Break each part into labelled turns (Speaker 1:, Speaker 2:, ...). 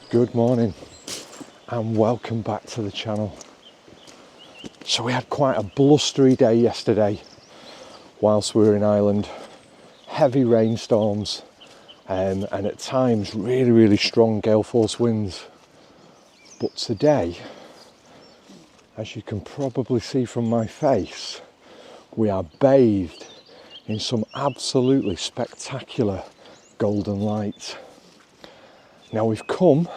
Speaker 1: Good morning and welcome back to the channel. So we had quite a blustery day yesterday whilst we were in Ireland. Heavy rainstorms and at times really strong gale force winds. But today, as you can probably see from my face, we are bathed in some absolutely spectacular golden light. Now we've come,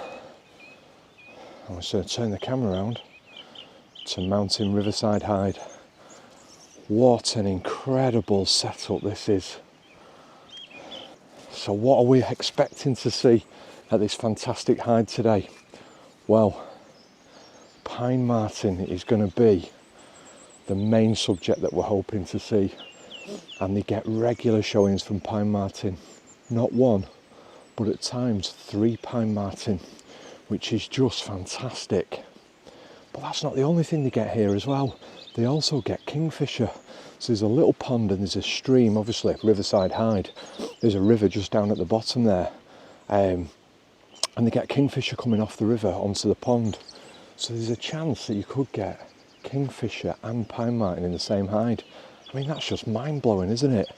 Speaker 1: I'm just going to turn the camera around, to Mountain Riverside Hide. What an incredible setup this is. So what are we expecting to see at this fantastic hide today? Well, Pine Marten is going to be the main subject that we're hoping to see, and they get regular showings from Pine Marten. Not one, but at times 3 Pine Marten, which is just fantastic. But that's not the only thing they get here as well. They also get kingfisher. So there's a little pond and there's a stream, obviously Riverside Hide. There's a river just down at the bottom there, and they get kingfisher coming off the river onto the pond. So there's a chance that you could get kingfisher and Pine Marten in the same hide. I mean, that's just mind-blowing, isn't it?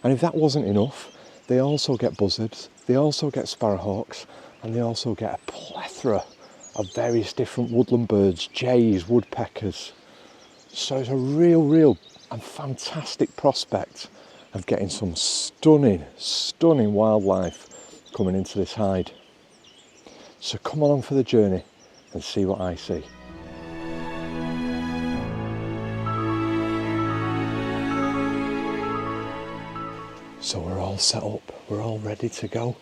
Speaker 1: And if that wasn't enough, they also get buzzards, they also get sparrowhawks, and they also get a plethora of various different woodland birds, jays, woodpeckers. So it's a real and fantastic prospect of getting some stunning wildlife coming into this hide. So come along for the journey and see what I see. So we're all set up, we're all ready to go.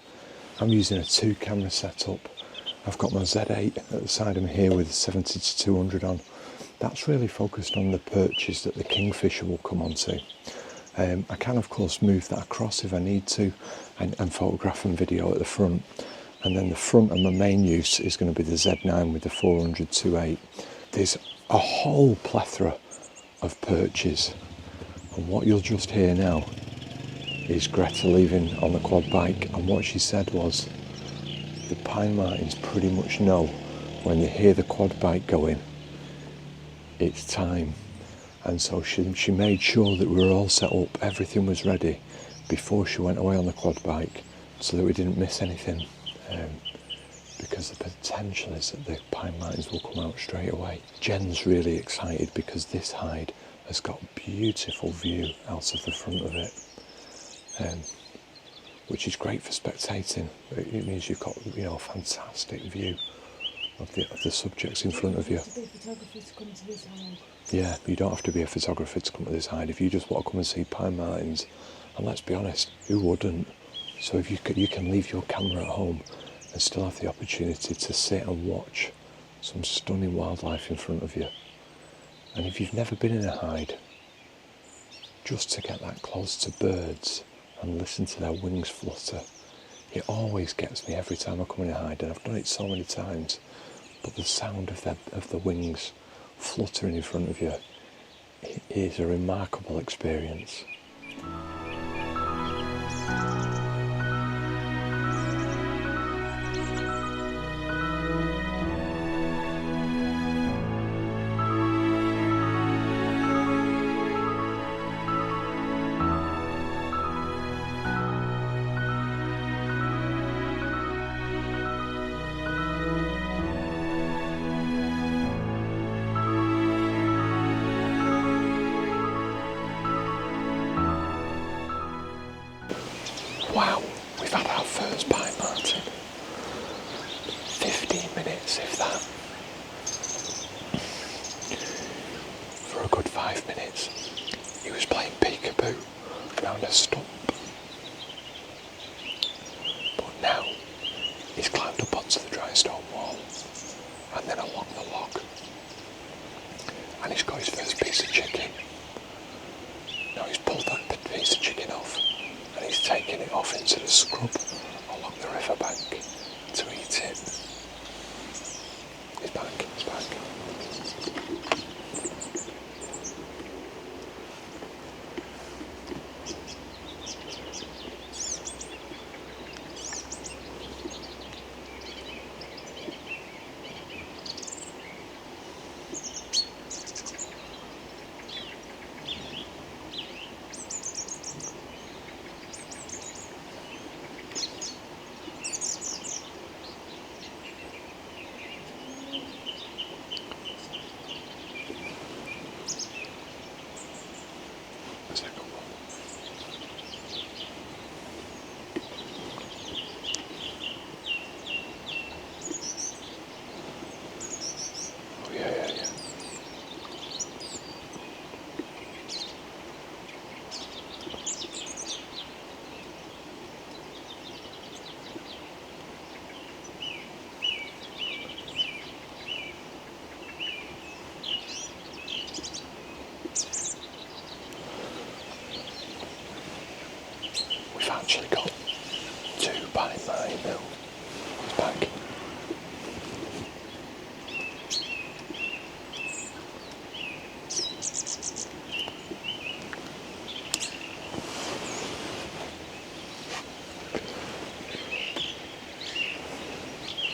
Speaker 1: I'm using a 2-camera setup. I've got my Z8 at the side of me here with 70 to 200 on. That's really focused on the perches that the kingfisher will come onto. I can of course move that across if I need to and photograph and video at the front. And then the front of my main use is going to be the Z9 with the 400 2.8. There's a whole plethora of perches, and what you'll just hear now is Greta leaving on the quad bike, and what she said was the Pine Martens pretty much know when they hear the quad bike going, it's time. And so she made sure that we were all set up, everything was ready before she went away on the quad bike so that we didn't miss anything, because the potential is that the Pine Martens will come out straight away. Jen's really excited because this hide has got a beautiful view out of the front of it. Which is great for spectating. It means you've got, a fantastic view of the subjects in front of you.
Speaker 2: Do you have to be a photographer to come to this hide?
Speaker 1: Yeah, you don't have to be a photographer to come to this hide. If you just want to come and see Pine Martens, and let's be honest, who wouldn't? So if you can leave your camera at home and still have the opportunity to sit and watch some stunning wildlife in front of you. And if you've never been in a hide, just to get that close to birds and listen to their wings flutter, it always gets me every time I come in a hide, and I've done it so many times. But the sound of the wings fluttering in front of you, it is a remarkable experience. Wow, we've had our first Pine Marten. 15 minutes, if that. For a good 5 minutes, he was playing peekaboo around a stump. But now, he's climbed up onto the dry stone wall and then along the log. And he's got his first piece of chicken. Now he's pulled that piece of chicken off, and he's taking it off into the scrub along the riverbank to eat it. He's back.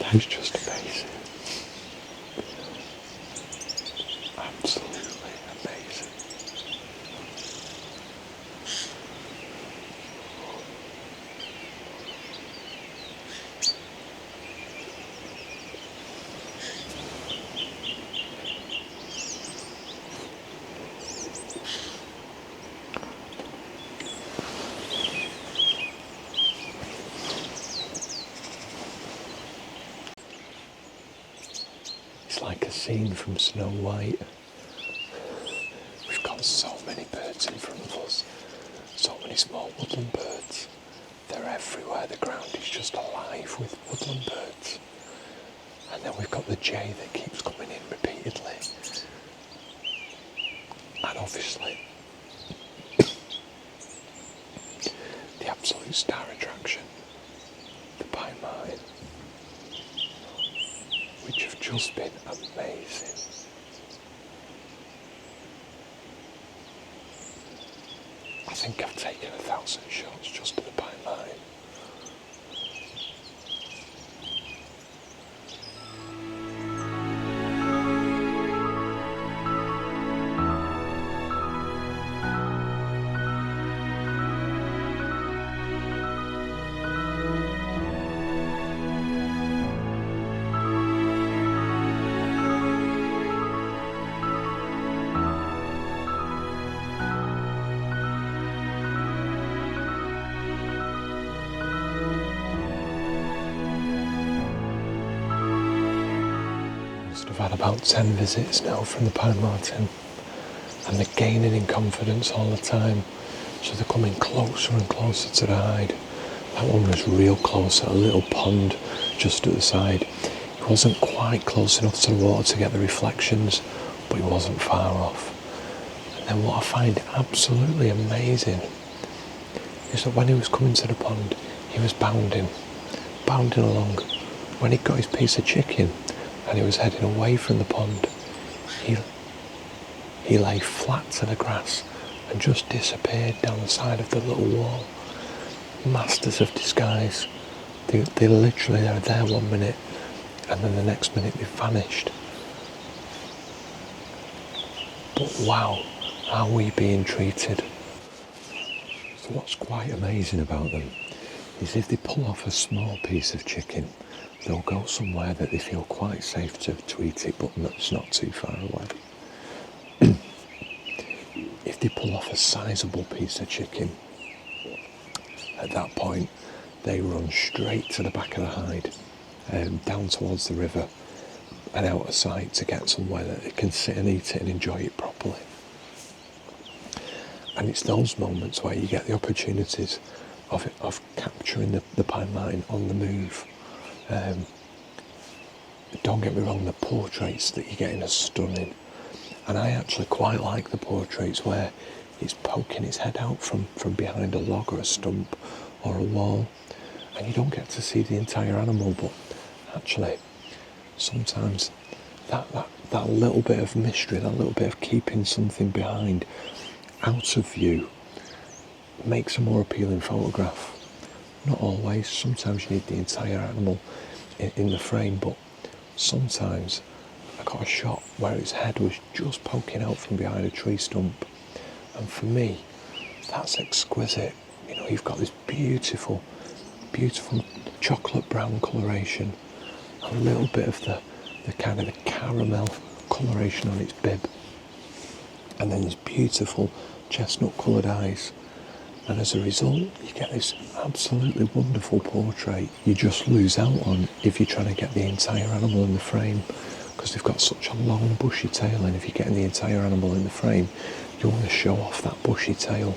Speaker 1: That is just amazing. Absolutely amazing. It's like a scene from Snow White. We've got so many birds in front of us, so many small woodland birds. They're everywhere, the ground is just alive with woodland birds. And then we've got the jay that keeps coming in repeatedly. And obviously, the absolute star attraction, the Pine Marten, which have just been amazing. I think I've taken 1,000 shots just to the Pine Marten. I've had about 10 visits now from the Pine Marten, and they're gaining in confidence all the time, so they're coming closer and closer to the hide. That one was real close at a little pond just at the side. He wasn't quite close enough to the water to get the reflections, but he wasn't far off. And then what I find absolutely amazing is that when he was coming to the pond, he was bounding along. When he got his piece of chicken, and he was heading away from the pond, he lay flat to the grass and just disappeared down the side of the little wall. Masters of disguise. They literally are there 1 minute, and then the next minute they vanished. But wow, are we being treated? So what's quite amazing about them is if they pull off a small piece of chicken, they'll go somewhere that they feel quite safe to eat it, but it's not too far away. If they pull off a sizable piece of chicken, at that point they run straight to the back of the hide, down towards the river and out of sight to get somewhere that they can sit and eat it and enjoy it properly. And it's those moments where you get the opportunities of capturing the Pine Marten on the move. Don't get me wrong, the portraits that you're getting are stunning, and I actually quite like the portraits where it's poking its head out from behind a log or a stump or a wall, and you don't get to see the entire animal, but actually sometimes that little bit of mystery, that little bit of keeping something behind out of view makes a more appealing photograph. Not always, sometimes you need the entire animal in the frame, but sometimes I got a shot where its head was just poking out from behind a tree stump, and for me that's exquisite. You know, you've got this beautiful chocolate brown coloration, a little bit of the kind of the caramel coloration on its bib, and then these beautiful chestnut coloured eyes. And as a result, you get this absolutely wonderful portrait you just lose out on if you're trying to get the entire animal in the frame, because they've got such a long bushy tail, and if you're getting the entire animal in the frame, you want to show off that bushy tail.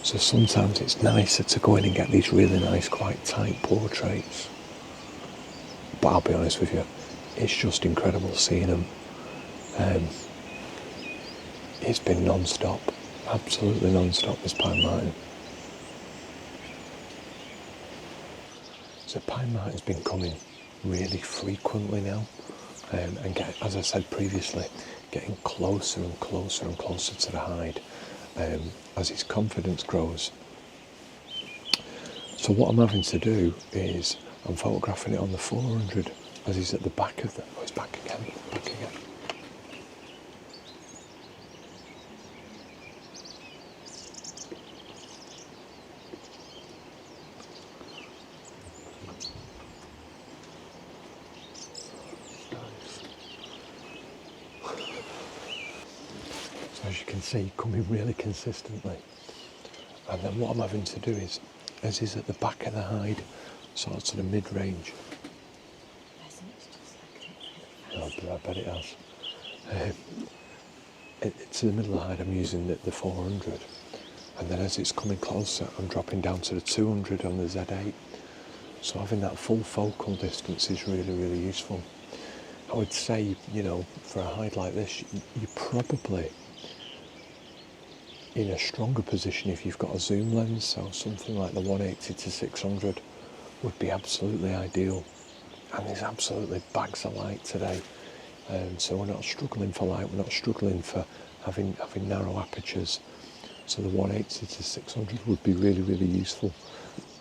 Speaker 1: So sometimes it's nicer to go in and get these really nice, quite tight portraits. But I'll be honest with you, it's just incredible seeing them. It's been non-stop. Absolutely non-stop, this Pine Marten. So Pine Marten's been coming really frequently now, and as I said previously, getting closer and closer and closer to the hide as his confidence grows. So what I'm having to do is I'm photographing it on the 400 as he's at the back of them. Oh, he's back again, back again. So as you can see, coming really consistently. And then what I'm having to do is, as he's at the back of the hide, sort of mid-range. Oh, I bet it has. To the middle of the hide, I'm using the 400. And then as it's coming closer, I'm dropping down to the 200 on the Z8. So having that full focal distance is really, really useful. I would say, you know, for a hide like this, you're probably in a stronger position if you've got a zoom lens, so something like the 180 to 600 would be absolutely ideal. And there's absolutely bags of light today, so we're not struggling for light, we're not struggling for having narrow apertures, so the 180 to 600 would be really, really useful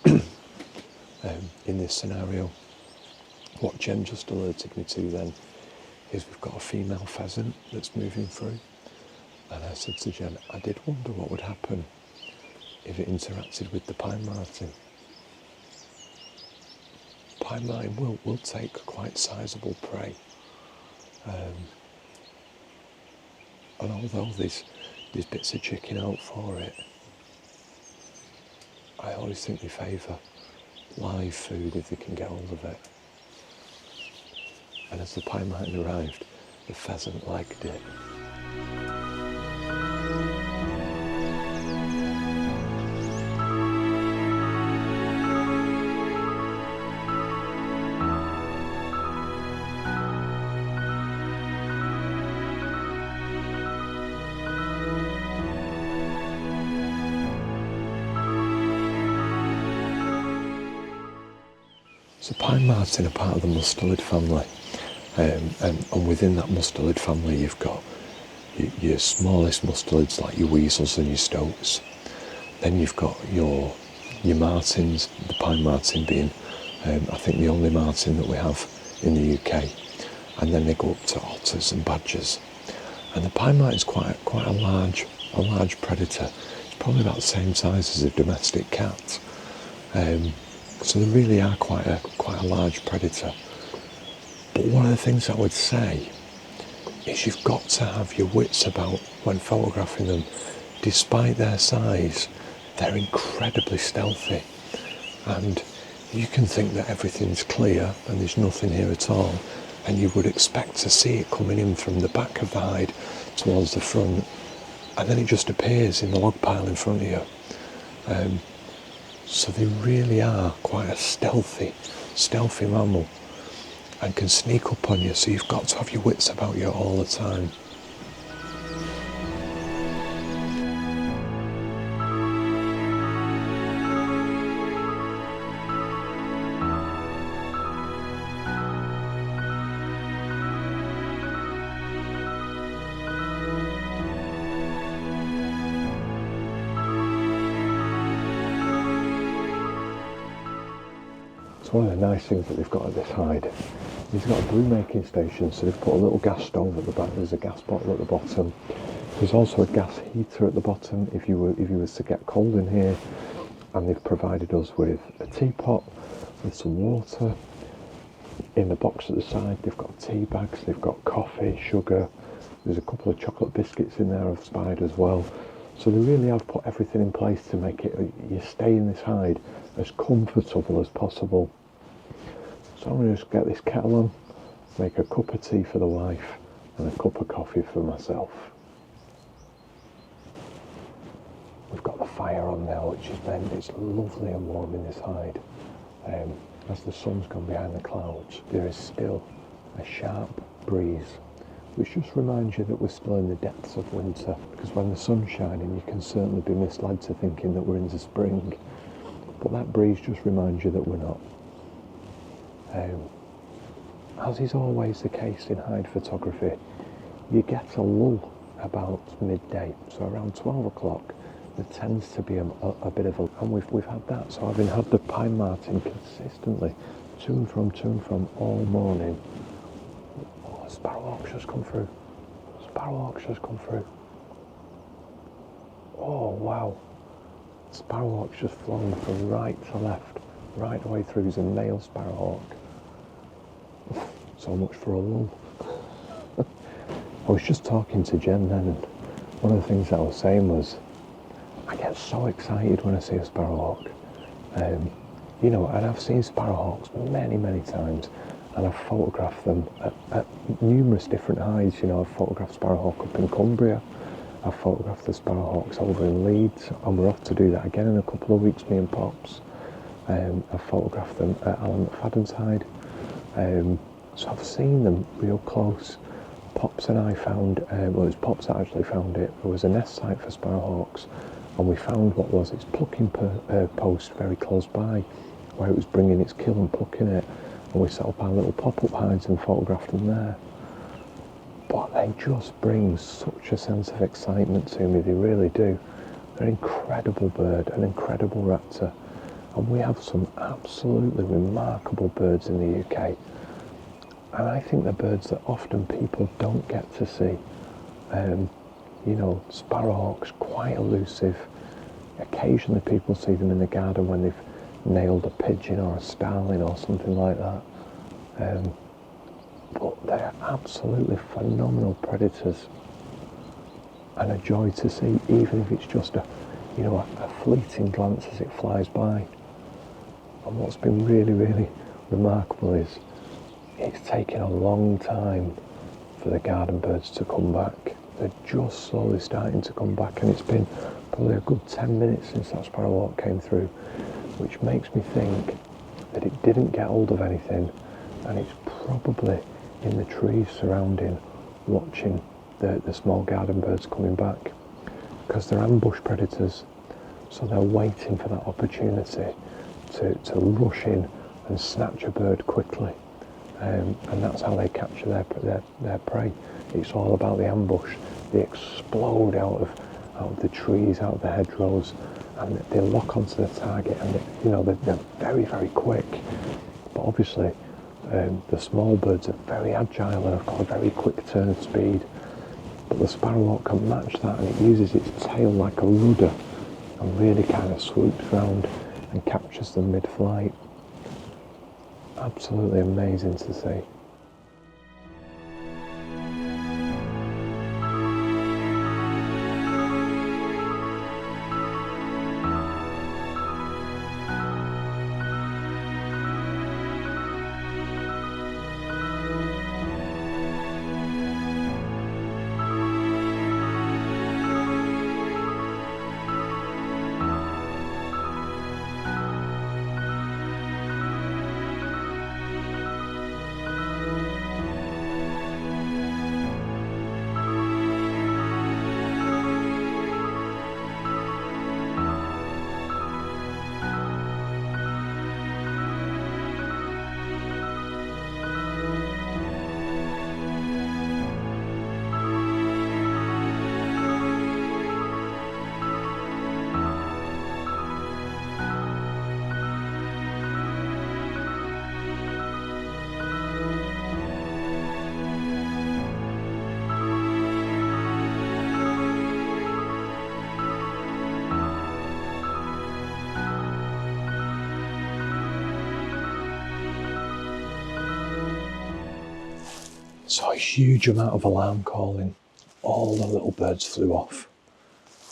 Speaker 1: in this scenario. What Jen just alerted me to then is we've got a female pheasant that's moving through. And I said to Jen, I did wonder what would happen if it interacted with the Pine Marten. Pine Marten will take quite sizable prey. And although there's bits of chicken out for it, I always think they favour live food if they can get hold of it. And as the Pine Marten arrived, the pheasant liked it. So Pine Marten are part of the mustelid family, and within that mustelid family you've got your smallest mustelids like your weasels and your stoats. Then you've got your martens, the Pine Marten being I think the only marten that we have in the UK, and then they go up to otters and badgers. And the Pine Marten is quite a large predator. It's probably about the same size as a domestic cat. So they really are quite a large predator. But one of the things I would say is you've got to have your wits about when photographing them. Despite their size, they're incredibly stealthy. And you can think that everything's clear and there's nothing here at all, and you would expect to see it coming in from the back of the hide towards the front, and then it just appears in the log pile in front of you. So they really are quite a stealthy mammal and can sneak up on you, so you've got to have your wits about you all the time. So one of the nice things that they've got at this hide, they've got a brew making station, so they've put a little gas stove at the back, there's a gas bottle at the bottom, there's also a gas heater at the bottom if you was to get cold in here, and they've provided us with a teapot with some water. In the box at the side they've got tea bags, they've got coffee, sugar, there's a couple of chocolate biscuits in there I've spied as well. So they really have put everything in place to make it, you stay in this hide as comfortable as possible. So I'm going to just get this kettle on, make a cup of tea for the wife and a cup of coffee for myself. We've got the fire on now, which is meant it's lovely and warm in this hide. As the sun's gone behind the clouds, there is still a sharp breeze, which just reminds you that we're still in the depths of winter, because when the sun's shining you can certainly be misled to thinking that we're into spring, but that breeze just reminds you that we're not. As is always the case in hide photography, you get a lull about midday, so around 12 o'clock there tends to be a bit of a, and we've had that. So having had the Pine Marten consistently to and from all morning. Oh, Sparrowhawk's just come through. Sparrowhawk's just come through. Oh wow. Sparrowhawk's just flown from right to left, right the way through. He's a male sparrowhawk. So much for a lull. I was just talking to Jen then, and one of the things that I was saying was, I get so excited when I see a sparrowhawk. You know, and I've seen sparrowhawks many times, and I've photographed them at numerous different heights. You know, I've photographed sparrowhawk up in Cumbria, I've photographed the sparrowhawks over in Leeds, and we're off to do that again in a couple of weeks, me and Pops. I've photographed them at Alan McFadden's hide. So I've seen them real close. Pops and I found, well it was Pops that actually found it, there was a nest site for sparrowhawks, and we found what was its plucking post very close by, where it was bringing its kill and plucking it, and we set up our little pop-up hides and photographed them there. But they just bring such a sense of excitement to me, they really do. They're an incredible bird, an incredible raptor, and we have some absolutely remarkable birds in the UK. And I think they're birds that often people don't get to see. You know, sparrowhawks, quite elusive. Occasionally people see them in the garden when they've nailed a pigeon or a starling or something like that. But they're absolutely phenomenal predators, and a joy to see, even if it's just a fleeting glance as it flies by. And what's been really remarkable is it's taken a long time for the garden birds to come back. They're just slowly starting to come back, and it's been probably a good 10 minutes since that sparrowhawk came through, which makes me think that it didn't get hold of anything, and it's probably in the trees surrounding, watching the small garden birds coming back, because they're ambush predators, so they're waiting for that opportunity to rush in and snatch a bird quickly. And that's how they capture their prey. It's all about the ambush. They explode out of the trees, out of the hedgerows, and they lock onto the target, and they're very quick. But obviously the small birds are very agile and have got a very quick turn speed. But the sparrowhawk can match that, and it uses its tail like a rudder and really kind of swoops round and captures them mid-flight. Absolutely amazing to see. So a huge amount of alarm calling. All the little birds flew off,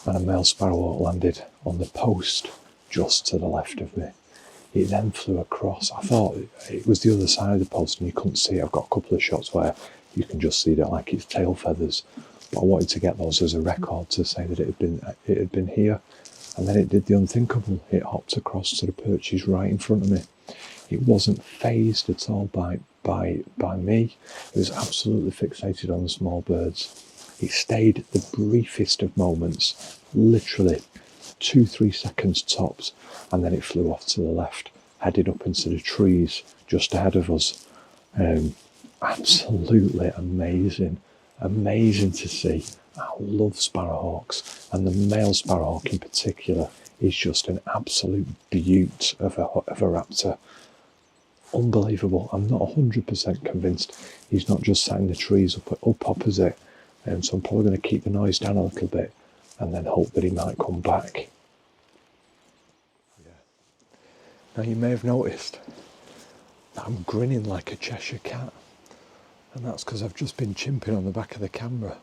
Speaker 1: and a male sparrowhawk landed on the post just to the left of me. It then flew across. I thought it was the other side of the post and you couldn't see it. I've got a couple of shots where you can just see that like its tail feathers. But I wanted to get those as a record to say that it had been here. And then it did the unthinkable. It hopped across to the perches right in front of me. It wasn't phased at all by me. It was absolutely fixated on the small birds. It stayed the briefest of moments, literally 2-3 seconds tops, and then it flew off to the left, headed up into the trees just ahead of us. Absolutely amazing to see. I love sparrowhawks, and the male sparrowhawk in particular is just an absolute beaut of a raptor. unbelievable. I'm not 100% convinced he's not just sat in the trees up opposite, and so I'm probably going to keep the noise down a little bit and then hope that he might come back. Now you may have noticed that I'm grinning like a Cheshire cat, and that's because I've just been chimping on the back of the camera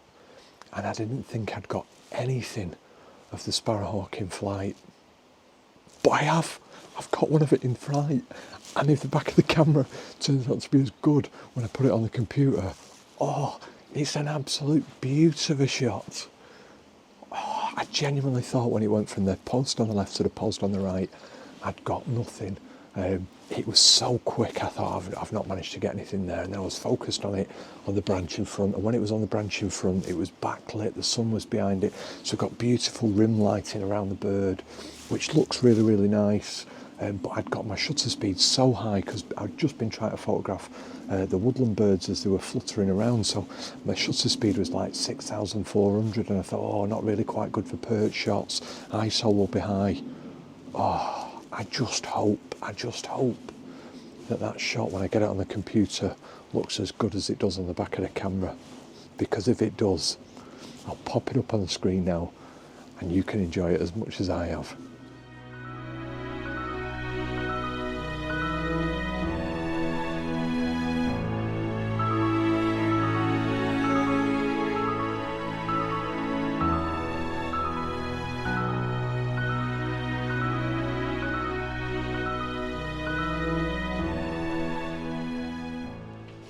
Speaker 1: and I didn't think I'd got anything of the Sparrowhawk in flight, but I have. I've got one of it in flight, and if the back of the camera turns out to be as good when I put it on the computer, oh, it's an absolute beauty of a shot. Oh, I genuinely thought when it went from the post on the left to the post on the right, I'd got nothing. It was so quick, I thought I've not managed to get anything there, and then I was focused on it on the branch in front, and when it was on the branch in front it was backlit, the sun was behind it, so it got beautiful rim lighting around the bird, which looks really, really nice. But I'd got my shutter speed so high because I'd just been trying to photograph the woodland birds as they were fluttering around, so my shutter speed was like 6,400, and I thought, oh, not really quite good for perch shots, ISO will be high. Oh, I just hope that that shot, when I get it on the computer, looks as good as it does on the back of the camera, because if it does, I'll pop it up on the screen now and you can enjoy it as much as I have.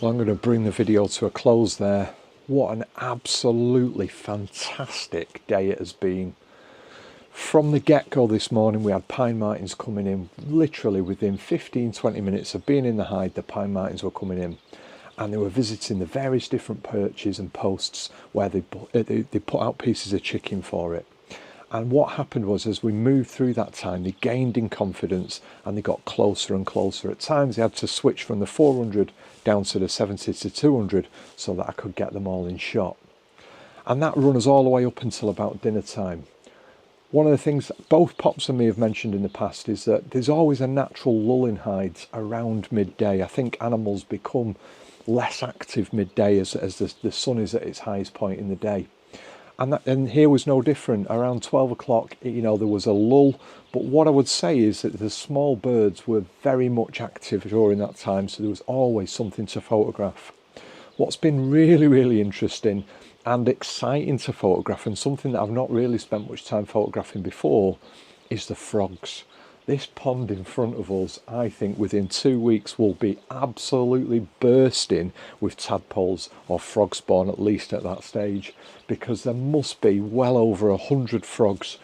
Speaker 1: Well, I'm going to bring the video to a close there. What an absolutely fantastic day it has been. From the get-go this morning, we had Pine Martens coming in. Literally within 15-20 minutes of being in the hide, the Pine Martens were coming in, and they were visiting the various different perches and posts where they put out pieces of chicken for it. And what happened was, as we moved through that time, they gained in confidence and they got closer and closer. At times they had to switch from the 400 down to the 70 to 200 so that I could get them all in shot. And that run us all the way up until about dinner time. One of the things that both Pops and me have mentioned in the past is that there's always a natural lull in hides around midday. I think animals become less active midday as the sun is at its highest point in the day. And here was no different. Around 12 o'clock, there was a lull. But what I would say is that the small birds were very much active during that time, so there was always something to photograph. What's been really, really interesting and exciting to photograph, and something that I've not really spent much time photographing before, is the frogs. This pond in front of us, I think within 2 weeks will be absolutely bursting with tadpoles or frog spawn, at least at that stage, because there must be well over 100 frogs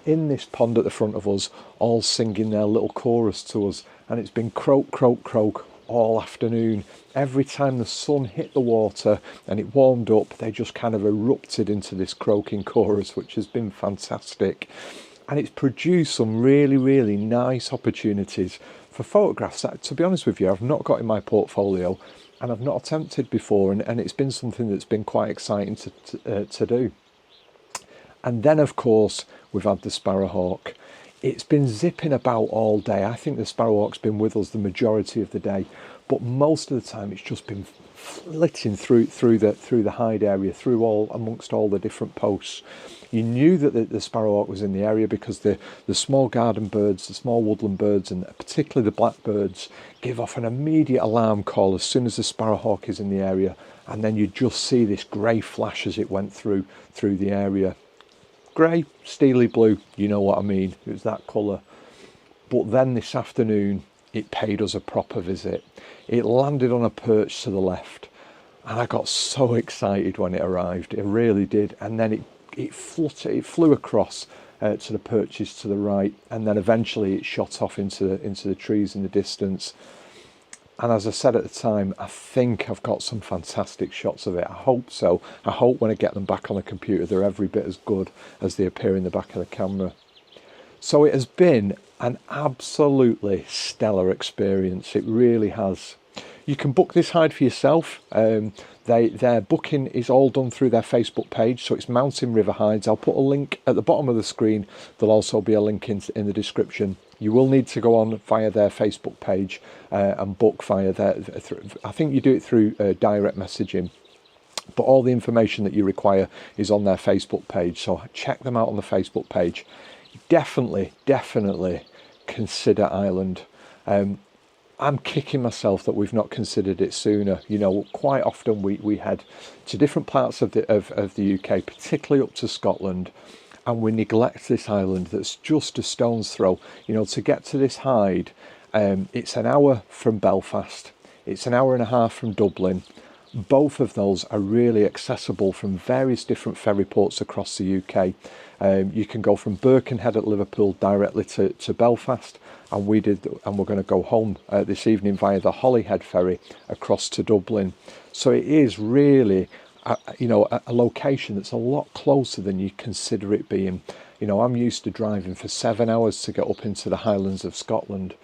Speaker 1: in this pond at the front of us, all singing their little chorus to us, and it's been croak, croak, croak all afternoon. Every time the sun hit the water and it warmed up, they just kind of erupted into this croaking chorus, which has been fantastic. And it's produced some really, really nice opportunities for photographs that, to be honest with you, I've not got in my portfolio and I've not attempted before, and it's been something that's been quite exciting to do. And then, of course, we've had the Sparrowhawk. It's been zipping about all day. I think the Sparrowhawk's been with us the majority of the day, but most of the time it's just been flitting through the hide area, amongst all the different posts. You knew that the Sparrowhawk was in the area because the small garden birds, the small woodland birds, and particularly the blackbirds, give off an immediate alarm call as soon as the Sparrowhawk is in the area, and then you just see this grey flash as it went through the area. Grey, steely blue, you know what I mean, it was that colour. But then this afternoon it paid us a proper visit. It landed on a perch to the left, and I got so excited when it arrived, it really did. And then it flew across to the perches to the right, and then eventually it shot off into the trees in the distance. And as I said at the time, I think I've got some fantastic shots of it. I hope so. I hope when I get them back on the computer, they're every bit as good as they appear in the back of the camera. So it has been an absolutely stellar experience. It really has. You can book this hide for yourself. Their booking is all done through their Facebook page, so it's Mountain River Hides. I'll put a link at the bottom of the screen. There'll also be a link in the description. You will need to go on via their Facebook page and book via their. I think you do it through direct messaging. But all the information that you require is on their Facebook page, so check them out on the Facebook page. Definitely consider Ireland. I'm kicking myself that we've not considered it sooner. You know, quite often we head to different parts of the UK, particularly up to Scotland, and we neglect this island that's just a stone's throw. You know, to get to this hide, it's an hour from Belfast, it's an hour and a half from Dublin. Both of those are really accessible from various different ferry ports across the UK. You can go from Birkenhead at Liverpool directly to Belfast, and we're going to go home this evening via the Holyhead ferry across to Dublin. So it is really, a location that's a lot closer than you consider it being. You know, I'm used to driving for 7 hours to get up into the Highlands of Scotland.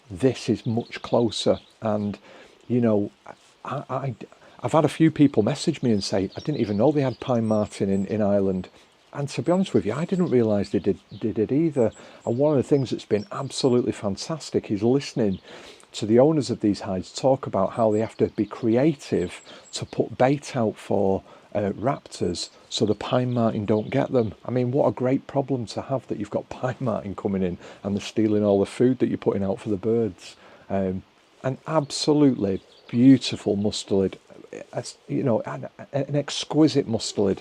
Speaker 1: This is much closer, and you know, I've had a few people message me and say, I didn't even know they had Pine Marten in Ireland. And to be honest with you, I didn't realise they did it either. And one of the things that's been absolutely fantastic is listening to the owners of these hides talk about how they have to be creative to put bait out for raptors so the Pine Marten don't get them. I mean, what a great problem to have, that you've got Pine Marten coming in and they're stealing all the food that you're putting out for the birds. An absolutely beautiful mustelid, you know, an exquisite mustelid.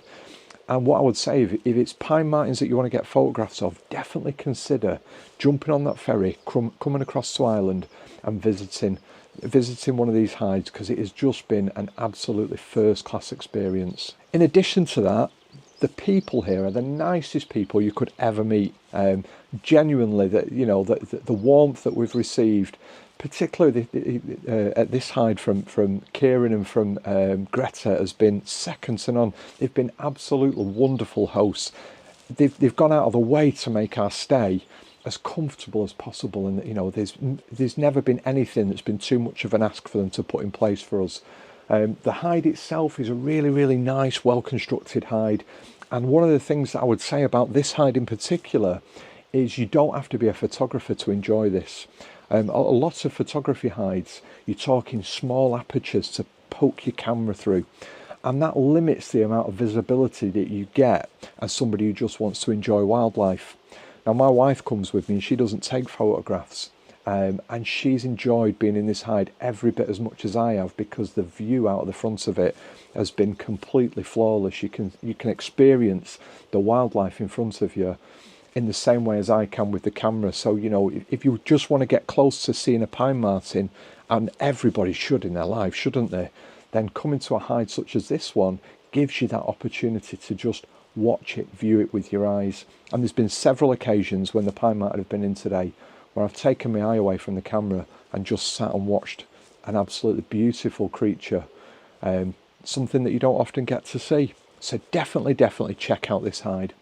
Speaker 1: And what I would say, if it's Pine Martens that you want to get photographs of, definitely consider jumping on that ferry, coming across to Ireland and visiting one of these hides, because it has just been an absolutely first-class experience. In addition to that, the people here are the nicest people you could ever meet. Genuinely, the warmth that we've received, particularly at this hide from Kieran and from Greta, has been second to none. They've been absolutely wonderful hosts. They've gone out of the way to make our stay as comfortable as possible, and you know, there's never been anything that's been too much of an ask for them to put in place for us. The hide itself is a really nice, well constructed hide, and one of the things that I would say about this hide in particular is you don't have to be a photographer to enjoy this. A lot of photography hides, you're talking small apertures to poke your camera through, and that limits the amount of visibility that you get as somebody who just wants to enjoy wildlife. Now, my wife comes with me and she doesn't take photographs, and she's enjoyed being in this hide every bit as much as I have, because the view out of the front of it has been completely flawless. You can experience the wildlife in front of you in the same way as I can with the camera. So, you know, if you just want to get close to seeing a Pine Marten, and everybody should in their life, shouldn't they, then coming to a hide such as this one gives you that opportunity to just watch it, view it with your eyes. And there's been several occasions when the Pine Marten have been in today where I've taken my eye away from the camera and just sat and watched an absolutely beautiful creature, something that you don't often get to see. So definitely check out this hide.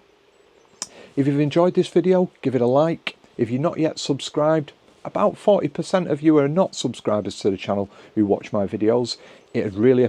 Speaker 1: If you've enjoyed this video, give it a like. If you're not yet subscribed, about 40% of you are not subscribers to the channel who watch my videos. I'd really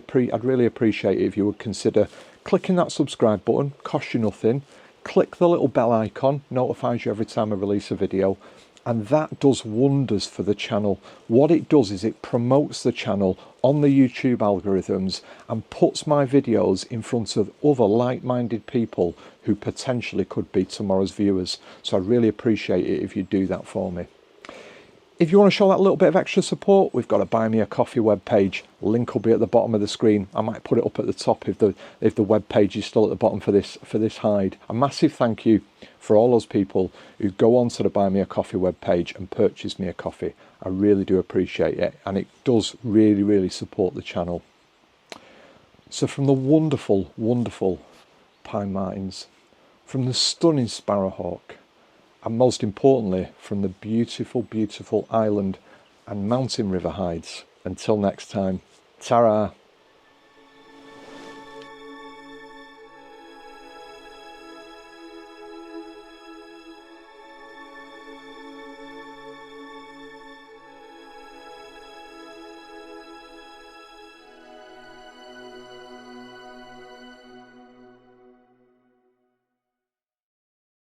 Speaker 1: appreciate it if you would consider clicking that subscribe button, costs you nothing. Click the little bell icon, notifies you every time I release a video, and that does wonders for the channel. What it does is it promotes the channel on the YouTube algorithms and puts my videos in front of other like-minded people who potentially could be tomorrow's viewers. So I really appreciate it if you do that for me. If you want to show that little bit of extra support, we've got a Buy Me a Coffee webpage. Link will be at the bottom of the screen. I might put it up at the top if the webpage is still at the bottom for this hide. A massive thank you for all those people who go on to the Buy Me a Coffee webpage and purchase me a coffee. I really do appreciate it, and it does really support the channel. So from the wonderful Pine Martens, from the stunning Sparrowhawk, and most importantly from the beautiful island and mountain river hides, until next time, ta-ra.